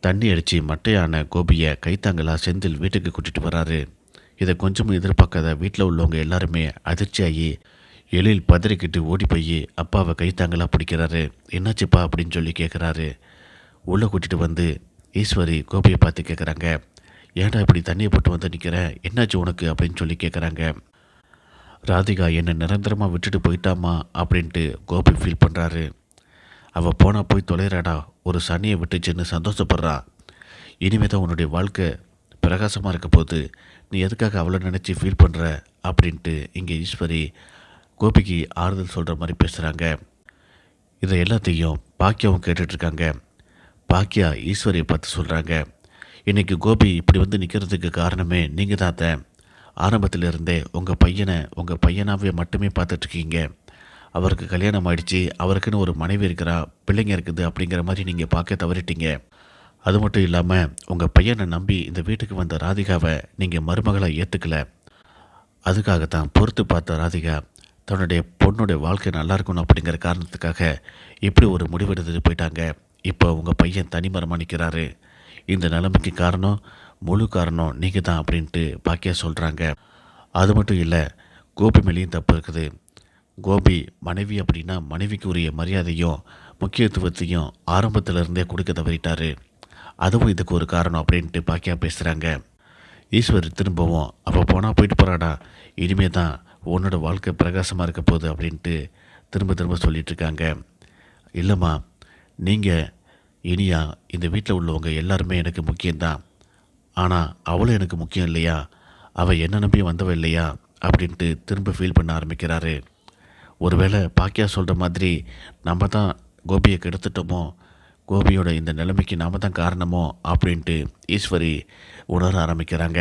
தண்ணி அடித்து மட்டையான கோபியை கைத்தாங்கலா செந்தில் வீட்டுக்கு கூட்டிகிட்டு வராரு. இதை கொஞ்சமும் எதிர்பார்க்காத வீட்டில் உள்ளவங்க எல்லாருமே அதிர்ச்சியாகி எழில் பதறிக்கிட்டு ஓடி போய் அப்பாவை கைத்தாங்கலா பிடிக்கிறாரு. என்னாச்சுப்பா அப்படின்னு சொல்லி கேட்குறாரு. உள்ளே கூட்டிகிட்டு வந்து ஈஸ்வரி கோபியை பார்த்து கேட்குறாங்க, ஏன்டா இப்படி தண்ணியை போட்டு வந்து நிற்கிறேன், என்னாச்சு உனக்கு அப்படின்னு சொல்லி கேட்குறாங்க. ராதிகா என்னை நிரந்தரமாக விட்டுட்டு போயிட்டாமா அப்படின்ட்டு கோபி ஃபீல் பண்ணுறாரு. அவள் போனால் போய் தொலைறாடா, ஒரு சனியை விட்டுச்சுன்னு சந்தோஷப்படுறா. இனிமே தான் உன்னுடைய வாழ்க்கை பிரகாசமாக இருக்க போது, நீ எதுக்காக அவளை நினச்சி ஃபீல் பண்ணுற அப்படின்ட்டு இங்கே ஈஸ்வரி கோபிக்கு ஆறுதல் சொல்கிற மாதிரி பேசுகிறாங்க. இதை எல்லாத்தையும் பாக்கியாவும் கேட்டுட்ருக்காங்க. பாக்கியா ஈஸ்வரியை பார்த்து சொல்கிறாங்க, இன்றைக்கி கோபி இப்படி வந்து நிற்கிறதுக்கு காரணமே நீங்கள் தான். ஆரம்பத்தில் இருந்தே உங்கள் பையனாகவே மட்டுமே பார்த்துட்ருக்கீங்க. அவருக்கு கல்யாணம் ஆயிடுச்சு, அவருக்குன்னு ஒரு மனைவி இருக்கிறா, பிள்ளைங்க இருக்குது அப்படிங்கிற மாதிரி நீங்கள் பார்க்க தவறிட்டீங்க. அது மட்டும் இல்லாமல் உங்கள் பையனை நம்பி இந்த வீட்டுக்கு வந்த ராதிகாவை நீங்கள் மருமகளாக ஏற்றுக்கல. அதுக்காகத்தான் பொறுத்து பார்த்த ராதிகா தன்னுடைய பொண்ணுடைய வாழ்க்கை நல்லா இருக்கணும் அப்படிங்கிற காரணத்துக்காக இப்படி ஒரு முடிவெடுத்துட்டு போயிட்டாங்க. இப்போ உங்கள் பையன் தனிமரமாக நிற்கிறாரு. இந்த நிலைமைக்கு முழு காரணம் நீங்கள் தான் அப்படின்ட்டு பாக்கியா சொல்கிறாங்க. அது மட்டும் இல்லை, கோபி மேலேயும் தப்பு இருக்குது. கோபி மனைவி அப்படின்னா மனைவிக்கு உரிய மரியாதையும் முக்கியத்துவத்தையும் ஆரம்பத்திலிருந்தே கொடுக்க தவறிட்டார். அதுவும் இதுக்கு ஒரு காரணம் அப்படின்ட்டு பாக்கியா பேசுகிறாங்க. ஈஸ்வரி திரும்பவும் அப்போ போனால் போயிட்டு போகிறாடா, இனிமே தான் உன்னோட வாழ்க்கை பிரகாசமாக இருக்க போகுது அப்படின்ட்டு திரும்ப சொல்லிகிட்ருக்காங்க. இல்லைம்மா, நீங்கள் இனியா இந்த வீட்டில் உள்ளவங்க எல்லாருமே எனக்கு முக்கியம்தான். ஆனால் அவளும் எனக்கு முக்கியம் இல்லையா, அவள் என்ன நம்பி வந்தவ இல்லையா அப்படின்ட்டு திரும்ப ஃபீல் பண்ண ஆரம்பிக்கிறாரு. ஒருவேளை பாக்கியா சொல்கிற மாதிரி நம்ம தான் கோபியை கெடுத்துட்டோமோ, கோபியோட இந்த நிலைமைக்கு நாம் தான் காரணமோ அப்படின்ட்டு ஈஸ்வரி உணர ஆரம்பிக்கிறாங்க.